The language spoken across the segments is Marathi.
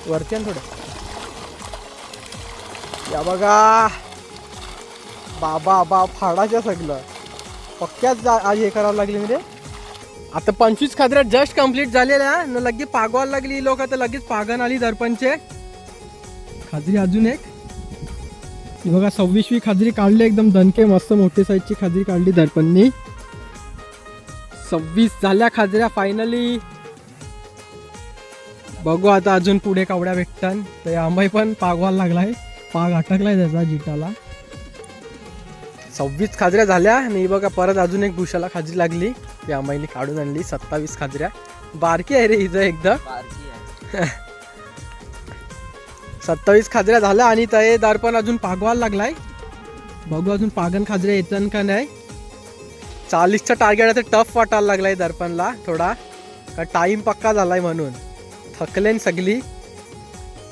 वरती आण थोडं. या बघा बाबा फाडाच्या सगळं पक्क्याच आज हे करावं लागले म्हणजे. आता 25 खाजऱ्या जस्ट कंप्लीट झालेल्या न लगेच पागवायला लागली लोक. आता लगेच पागण आली दर्पणचे खाजरी. अजून एक ही बघा 26वी खाजरी काढली एकदम दणके मस्त मोठी साईजची खाजरी काढली दर्पणनी. 26 झाल्या खाजऱ्या फायनली. बघू आता अजून पुढे कावड्या भेटतात. तर आंबाई पण पागवायला लागलाय. पाग अटकलाय त्याचा जिटाला. 26 खाजऱ्या झाल्या आणि बघा परत अजून एक भुशाला खाजरी लागली. ती आंबाईने काढून आणली. 27 खाजऱ्या. बारकी आहे रे हिचं एकदम. 27 खाजऱ्या झाल्या आणि ते दर्पण अजून पागवायला लागलाय. बघू अजून पागण खाजऱ्या येतात का नाही. 40चा टार्गेट आहे. टफ वाटायला लागलाय दर्पणला थोडा. टाईम पक्का झालाय म्हणून थकलेन सगळी.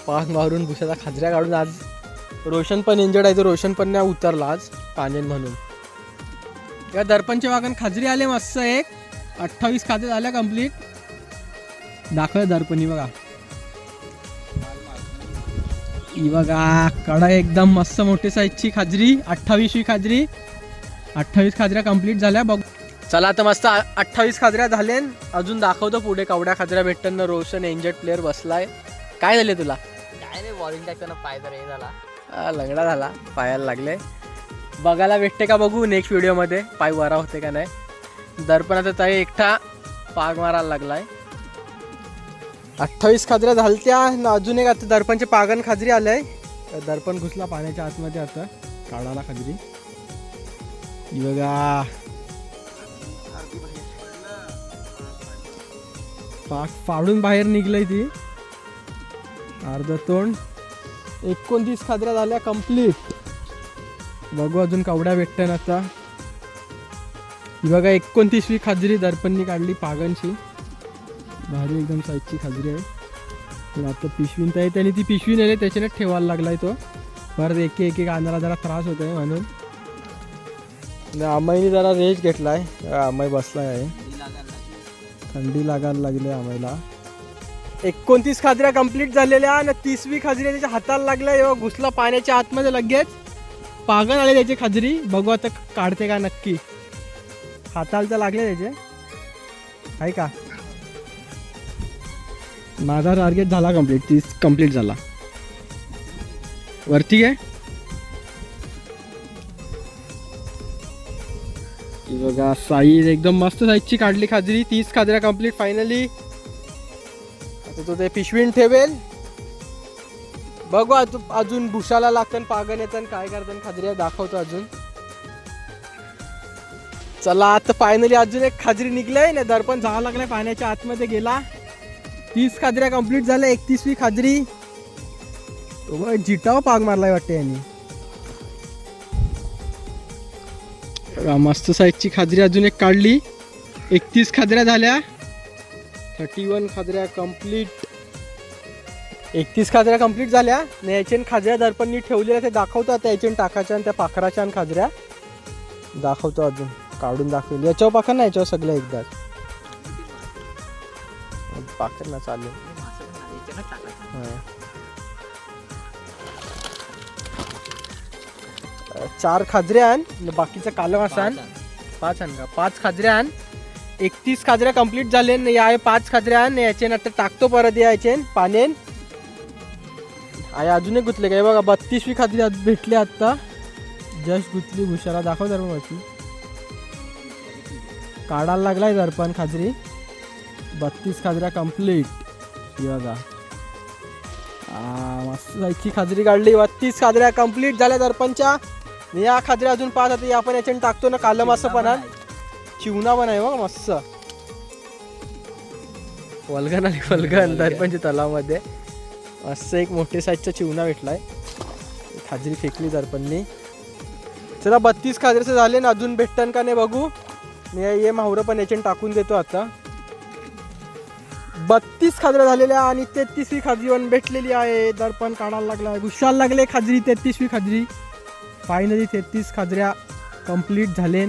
पाग मारून भुशाचा खाजऱ्या काढून. आज रोशन पण इंजर्ड आहे. तर रोशन पण नाही उतरला आज पाण्यान म्हणून. या दर्पणचे वागण खाजरी आले मस्त. एक 28 खाजऱ्या झाल्या कंप्लीट. दाखव दर्पणी बघा. ही बघा कडा एकदम मस्त मोठी साईजची खाजरी. 28वी खाजरी. 28 खाजऱ्या कंप्लीट झाल्या. बघ चला आता मस्त 28 खाजऱ्या झाल्या. अजून दाखवतो पुढे कावड्या खाजऱ्या भेटतात. रोशन इंजर्ड प्लेअर बसलाय. काय झाले तुला. काय नाही बॉलिंग टाकताना पाय तर हे झाला. लंगडा झाला. पायाला लागले. बघायला भेटते का बघू नेक्स्ट व्हिडिओमध्ये. पाय वरा होते का नाही. दर्पणाचा ताई एकटा पाग मारायला लागलाय. 28 खाजऱ्या झालत्या. अजून एक आता दर्पणचे पागण खाजरी आलंय. दर्पण घुसला पाण्याच्या आतमध्ये. आता काढायला खाजरी. बघा पाक फाडून बाहेर निघलंय ती. अर्ध तोंड. 29 खाजऱ्या झाल्या कंप्लीट. बघू अजून कावड्या भेटतात आता. बघा 29वी खाजरी दर्पणनी काढली पागणची. भारी एकदम साईजची खाजरी आहे. तर आता पिशवीन आहे. त्याने ती पिशवी नेली त्याच्याने ठेवायला लागलाय तो. परत एक आणायला जरा त्रास होत आहे म्हणून. आम्हाईने जरा रेस्ट घेतलाय. आम्हाई बसलाय आहे. थंडी लागायला लागली आम्हाला. 29 खाजऱ्या कंप्लीट झालेल्या आणि 30वी खाजरी त्याच्या हाताला लागल्या. घुसला पाण्याच्या आतमध्ये लगेच. पागण आले त्याची खाजरी. बघू आता काढते का नक्की. हाताला तर लागले त्याचे आहे का. माझा टार्गेट झाला कंप्लीट. 30 कंप्लीट झाला. वरती आहे बघा साईज एकदम मस्त साईजची काढली खाजरी. 30 खाजऱ्या कंप्लीट फायनली. आता तो ते पिशवीन ठेवेल. बघू अजून भुशाला लागतात पागण येतात काय करतात खाजरी दाखवतो अजून. चला आता फायनली अजून एक खाजरी निघलाय ना. दर्पण जावं लागलाय पाण्याच्या आतमध्ये गेला. 30 खाजऱ्या कंप्लीट झाल्या. 31वी खाजरी. तो बघ जिटाव पाग मारलाय वाटते यांनी. मस्त साईजची खाजरी अजून एक काढली. 31 खाजऱ्या झाल्या. 31 खाजऱ्या कंप्लीट. 31 खाजऱ्या कंप्लीट झाल्या. याच्यान खाजऱ्या दर्पणनी ठेवलेल्या ते दाखवतो. आता याच्यान टाकाच्या आणि त्या पाखराच्या खाजऱ्या दाखवतो अजून. काढून दाखवली. याच्यावर पाखर नाही याच्यावर सगळं एकदाच. पाखर ना चालेल. 4 खाजऱ्या आण. बाकीचं कालम आण. 5 आण का. 5 खाजऱ्या आण. 31 खाजऱ्या कंप्लीट झाले. या 5 खाजऱ्या आण. याचे आता टाकतो परत याचे पाण्यान. आहे अजून एक गुतले काय बघा. 32वी खाजरी भेटली आता. जस्ट गुतली. भुशाला दाखव दर्पण. काढायला लागलाय दर्पण खाजरी. 32 खाजऱ्या कंप्लीट. बघा मस्त जायची खाजरी काढली. 32 खाजऱ्या कंप्लीट झाल्या दर्पणच्या. या खाजऱ्या अजून 5 आता. या आपण याच्याने टाकतो ना कालम असं पण. चिवणा पण आहे बघ मस्त. वल्गन आणि वल्गन दर्पणच्या तलावामध्ये मस्त एक मोठे साईजचा चिवणा भेटलाय. खाजरी फेकली दर्पणनी. चला 32 खाजऱ्याचं झाले ना. अजून भेटतं का नाही बघू. मी हे माहुरं पण याच्याने टाकून देतो आता. 32 खाजऱ्या झालेल्या आणि 33वी खाजरी पण भेटलेली आहे. दर्पण काढायला लागला. घुसायला लागले खाजरी. 33वी खाजरी फायनली. 33 खाजऱ्या कंप्लीट झाले.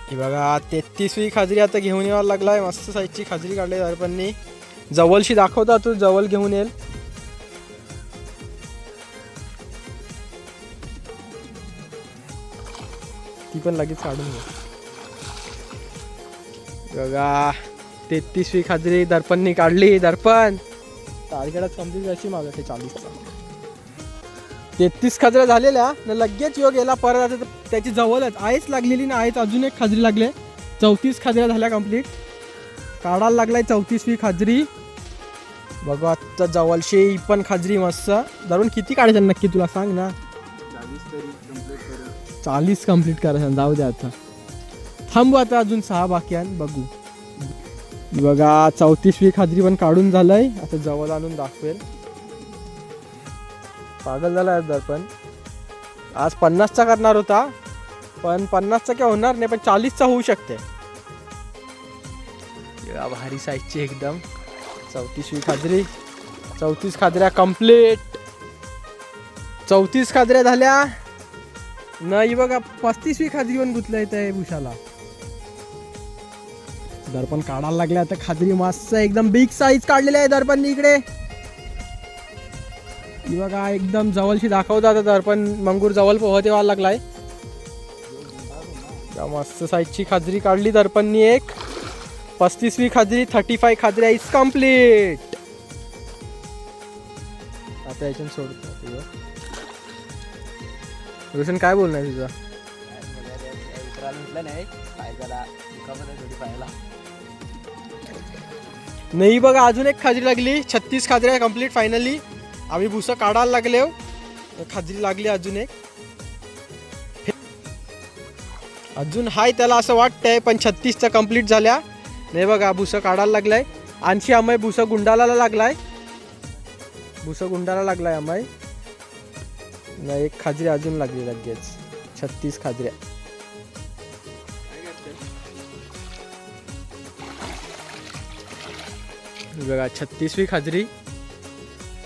ही बघा 33वी खाजरी आता घेऊन यायला लागलाय. मस्त साईजची खाजरी काढली दर्पणनी. जवळशी दाखवता तो जवळ घेऊन येईल. ती पण लगेच काढून घे. बघा 33वी खाजरी दर्पणनी काढली. दर्पण टार्गेटच कम्प्लीट कशी मागते 40चा. 33 खाजऱ्या झालेल्या न लगेच योग गेला परत. आता त्याची जवळच आहेच लागलेली ना आहेच. अजून एक खाजरी लागले. 34 खाजऱ्या झाल्या कम्प्लीट. काढायला लागलाय 34वी खाजरी. बघू आता जवळशी ही पण खाजरी मस्त. धरून किती काढायचं नक्की तुला सांग ना. 40 कम्प्लीट करायचं. जाऊ द्या आता थांबू. आता अजून 6 बाकी आहे बघू. बघा 34वी खाजरी पण काढून झालंय. आता जवळ आणून दाखवेल. पागल झाला आहे दर्पण. आज 50चा करणार होता पण 50चा काय होणार नाही पण 40चा होऊ शकते. भारी साईजची एकदम 34वी खाजरी. 34 खाजऱ्या कम्प्लीट. 34 खाजऱ्या झाल्या. नाही बघा 35वी खाजरी पण गुतल्या येते भुशाला. दर्पण काढायला लागले आता खाजरी मस्त एकदम बिग साईज काढलेली आहे दर्पण इकडे. बघा एकदम जवळशी दाखवतात आता दर्पण. मंगूर जवळ पोहत यायला लागलाय. मस्त साईजची खाजरी काढली दर्पणनी एक. 35वी खाजरी 35 खाजऱ्या इज कम्प्लीट. आता याच्यात सोडतो तुझं. रोशन काय बोलणार तुझं. नाही बघा अजून एक खाजरी लागली. 36 खाजऱ्या कम्प्लीट फायनली. आम्ही भुसा काढायला लागले. खाजरी लागली अजून एक. अजून हाय त्याला असं वाटतंय पण 36चा कम्प्लीट झाल्या. नाही बघा भुसा काढायला लागलाय. आणखी आम्ही भुसा गुंडाला लागलाय. भुसा गुंडाला लागलाय आम्ही. नाही एक खाजरी अजून लागली लगेच. 36 खाजऱ्या. बघा 36वी खाजरी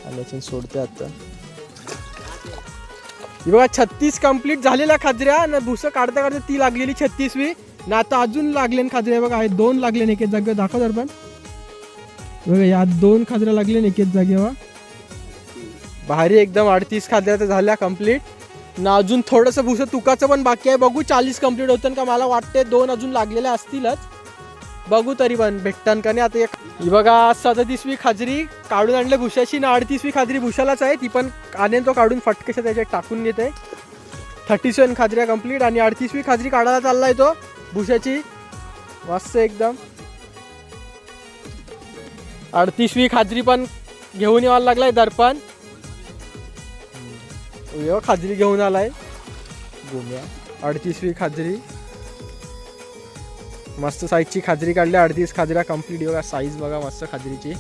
आणि सोडते आता. बघा 36 कम्प्लीट झालेल्या खाजऱ्या ना. भुसं काढता काढता ती लागलेली 36वी ना. आता अजून लागले खाजऱ्या बघा. आहे 2 लागले एकेच जागेवर. दाखव दर्पण. बघा या 2 खाजऱ्या लागले एकेच जागेवर. भारी एकदम 38 खाजऱ्या तर झाल्या कम्प्लीट ना. अजून थोडंसं भुसं तुकाचं पण बाकी आहे. बघू 40 कम्प्लीट होतं का. मला वाटते 2 अजून लागलेल्या असतीलच. बघू तरी पण भेटतान का नाही. आता एक बघा 37वी खाजरी काढून आणले भुशाची ना. 38वी खाजरी भुशालाच आहे. ती पण आणेल तो काढून फटकेशा त्याच्यात टाकून घेते. 37 खाजऱ्या कम्प्लीट आणि 38वी खाजरी काढायला चाललाय तो भुशाची. मस्त एकदम 38वी खाजरी पण घेऊन यायला लागलाय दर्पण. खाजरी घेऊन आलाय गोम्या. 38वी खाजरी मस्त साईजची खाजरी काढली. 38 खाजऱ्या कम्प्लीट. बघा साईज बघा मस्त खाजरीची.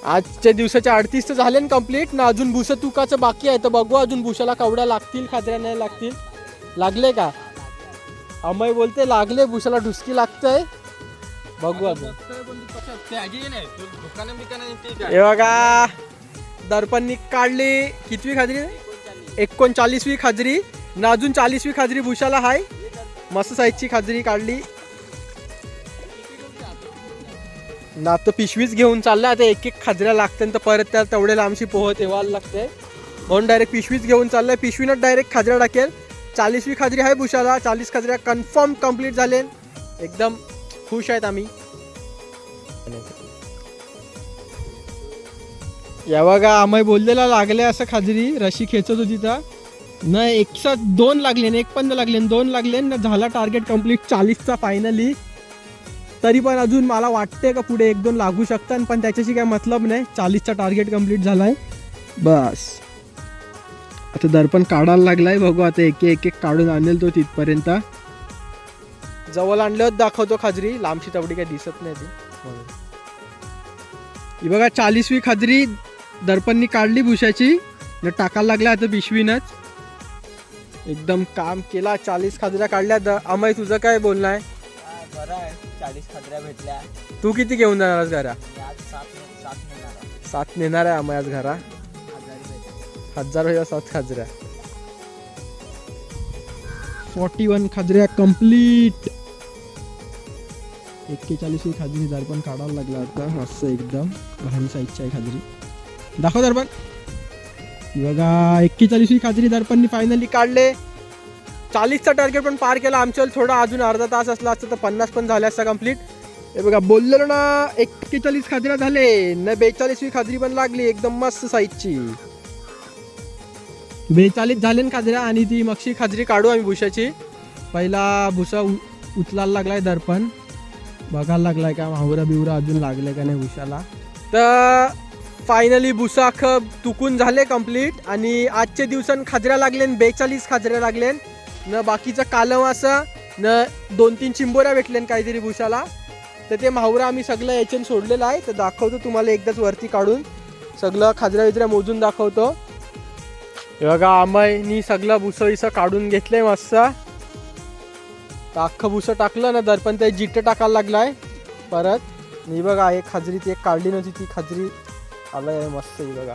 आजच्या दिवसाच्या 38 तर झाले ना कम्प्लीट ना. अजून भुसं तुकाचं बाकी आहे तर बघू अजून भुशाला कवड्या लागतील खाजऱ्या नाही लागतील. लागले का अमय बोलते लागले. भुशाला ढुसकी लागतंय. बघू अजून. हे बघा दर्पणनी काढली. कितवी खाजरी 39वी खाजरी ना. अजून 40वी खाजरी भुशाला हाय. मस्त साईजची खाजरी काढली ना. तर पिशवीच घेऊन चाललाय. आता एक एक खाजऱ्या लागते तर परत त्या तेवढ्या लांबशी पोहत येवायला लागते म्हणून डायरेक्ट पिशवीच घेऊन चाललाय. पिशवीनं डायरेक्ट खाजऱ्या टाकेल. 40वी खाजरी आहे भुशाला. 40 खाजऱ्या कन्फर्म कम्प्लीट झाले. एकदम खुश आहेत आम्ही. या बघा आम्ही बोललेला लागले असं खाजरी. रशी खेचत होती तर नाही. 102 लागले ना. 1 पण लागले 2 लागले ना. झाला टार्गेट कम्प्लीट 40चा फायनली. तरी पण अजून मला वाटते का पुढे 1-2 लागू शकतात पण त्याच्याशी काय मतलब नाही. 40चा टार्गेट कम्प्लीट झालाय बस. आता दर्पण काढायला लागलाय. बघू आता एक एक काढून आणेल तो तिथपर्यंत. जवळ आणल्यावर दाखवतो खाजरी. लांबशी तेवढी काही दिसत नाही ती. ही बघा 40वी खाजरी दर्पणनी काढली भुशाची न. टाकायला लागला आता पिशवीनच. एकदम काम केला. 40 खाजऱ्या काढल्या. अमय तुझं काय बोलणं आहे. बरं आहे 40 खाजऱ्या भेटल्या. तू किती घेऊन जाणार आज घरा. 7 नेणार आहे अमय आज घरा. 1000 7 खाजऱ्या. 41 खाजऱ्या कम्प्लीट. 41वी खाजरी दर्पण काढायला लागला आता. मस्त एकदम भारी साईजची आहे खाजरी. दाखव दर्पण. बघा 41वी खाजरी दर्पणनी फायनली काढले. 40चा टार्गेट पण पार केला. आमच्या थोडा अजून अर्धा तास असला असतं तर 50 पण झाले असता कंप्लीट. हे बघा बोललेलो ना 41 खाजऱ्या झाले न 42वी खाजरी पण लागली एकदम मस्त साईजची. 42 झाले ना खाजऱ्या आणि ती मगशी खाजरी काढू आम्ही भुशाची. पहिला भुसा उचलायला लागलाय दर्पण बघायला लागलाय का माहुरा बिवरा अजून लागले का नाही भुशाला. तर फायनली भुसा अख्खं तुकून झाले कंप्लीट आणि आजचे दिवसां खाजऱ्या लागलेन 42 खाजऱ्या लागलेन न बाकीचं कालम असं न 2-3 चिंबोऱ्या भेटलेन काहीतरी भुसाला. तर ते माहुरा आम्ही सगळं याच्यानं सोडलेलं आहे. तर दाखवतो तुम्हाला एकदाच वरती काढून सगळं खाजऱ्या विजऱ्या मोजून दाखवतो. हे बघा आम्ही सगळं भुसं विसं काढून घेतलंय मस्त. तर अख्खं भुसं टाकलं ना दर्पण ते जिट्ट टाकायला लागलाय परत. ही बघा एक खाजरी ती एक काढली नव्हती ती खाजरी आलाय मस्त. ही बघा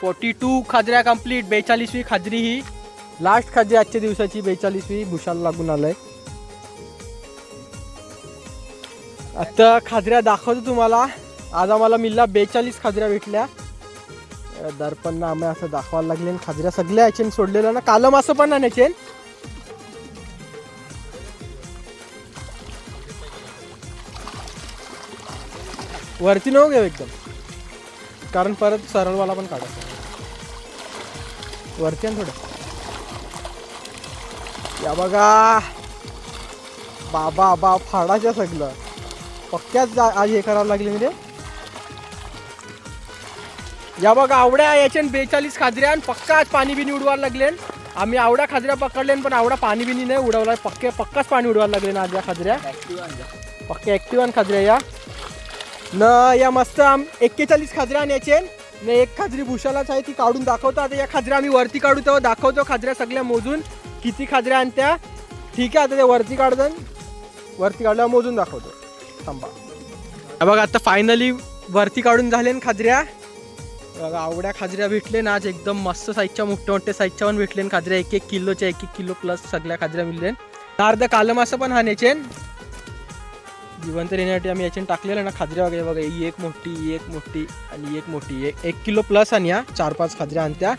42 खाजऱ्या कंप्लीट. 42वी खाजरी ही लास्ट खाजरी आजच्या दिवसाची 42वी भुशाला लागून आलाय. आता खाजऱ्या दाखवतो तुम्हाला. आज आम्हाला मिल्ला 42 खाजऱ्या भेटल्या. दर्पण आम्ही असं दाखवायला लागले खाजऱ्या सगळ्या याच्याने सोडलेलं ना कालम असं पण ना याचे वरती नको घेऊ एकदम कारण परत सरळवाला पण काढायचं वरती आणि थोडं. या बघा बाबा फाडाच्या सगळं पक्क्याच आज हे करावं लागले म्हणजे. या बघा आवड्या याच्यान 42 खाजऱ्या आणि पक्का आज पाणी बिनी उडवायला लागले. आम्ही आवड्या खाजऱ्या पकडले पण आवडा पाणी बिनी नाही उडवला. पक्काच पाणी उडवायला लागले ना आज या खाजऱ्या पक्क्या ॲक्टिव्ह खाजऱ्या या न या मस्त 41 खाजऱ्या याचे न एक खाजरी भुशालाच आहे ती काढून दाखवतो. आता या खाजऱ्या आम्ही वरती काढू तेव्हा दाखवतो खाजऱ्या सगळ्या मोजून किती खाजऱ्या आणि त्या. ठीक आहे आता ते वरती काढतो वरती काढल्यावर मोजून दाखवतो थांबा. बघा आता फायनली वरती काढून झाले ना खाजऱ्या. बघा आवड्या खाजऱ्या भेटले ना आज एकदम मस्त साईजच्या मोठ्या साईजच्या पण भेटले खाजऱ्या. 1-1 किलोच्या 1-1 किलो प्लस सगळ्या खाजऱ्या मिळले. अर्ध कालम असं पण हा याचे जिवंत येण्यासाठी आम्ही याच्याने टाकलेलं ना खाजऱ्या वगैरे. बघा ही एक मोठी आणि एक मोठी 1 किलो प्लस आणि या 4-5 खाजऱ्या आणत्या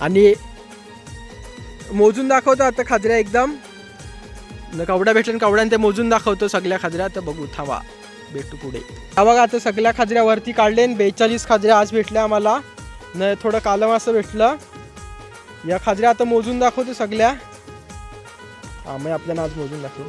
आणि मोजून दाखवतो आता खाजऱ्या एकदम कवड्या भेटल्या कवड्या ते मोजून दाखवतो सगळ्या खाजऱ्या. तर बघू थांबा भेटू पुढे. हा बघा आता सगळ्या खाजऱ्या वरती काढले. 42 खाजऱ्या आज भेटल्या आम्हाला न थोडं कालम असं भेटलं. या खाजऱ्या आता मोजून दाखवतो सगळ्या. आम्ही आपल्याला आज मोजून दाखवू.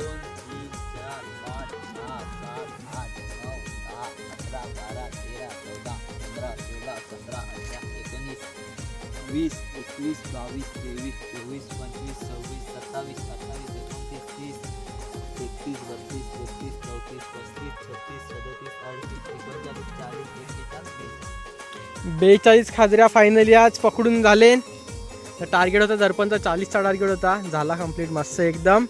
20, 21, 22, 23, 24, 25, 26, 27, 28, 29, 30, 31, 32, 33, 34, 35, 36, 37, 38, 39, 40, 42 खाजऱ्या फायनली आज पकडून झाले. तर टार्गेट होता दर्पणचा 40चा टार्गेट होता झाला कंप्लीट मस्त एकदम.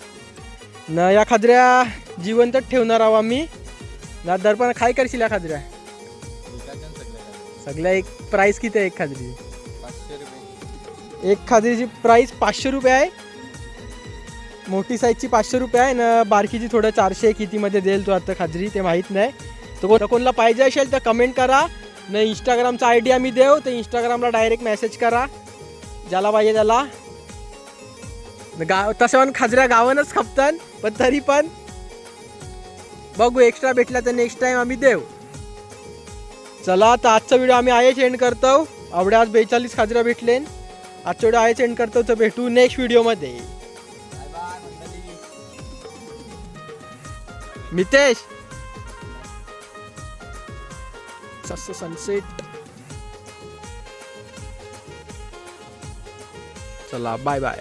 न या खाजऱ्या जिवंतच ठेवणार आहोत आम्ही. ना दर्पण काय करशील या खाजऱ्या सगळ्या. एक प्राईस किती आहे एक खाजरी. एक खाजरीची प्राईस 500 रुपये आहे. मोठी साईजची 500 रुपये आहे ना बारकीची थोडं 400 कितीमध्ये देईल तो आता खाजरी ते माहीत नाही. तर कोणाला पाहिजे असेल तर कमेंट करा. न इंस्टाग्रामचा ID आम्ही देऊ तर इंस्टाग्रामला डायरेक्ट मेसेज करा ज्याला पाहिजे त्याला. तसं पण खाजऱ्या गावानच खपतात पण तरी पण बघू एक्स्ट्रा भेटला तर नेक्स्ट टाइम आम्ही देऊ. चला तर आजचा व्हिडिओ आम्ही आयच एंड करतो. आवड्या आज 42 खाजऱ्या भेटले. आजचा व्हिडिओ आयच एंड करतो. तर भेटू नेक्स्ट व्हिडिओमध्ये. मितेश सनसेट. चला बाय बाय.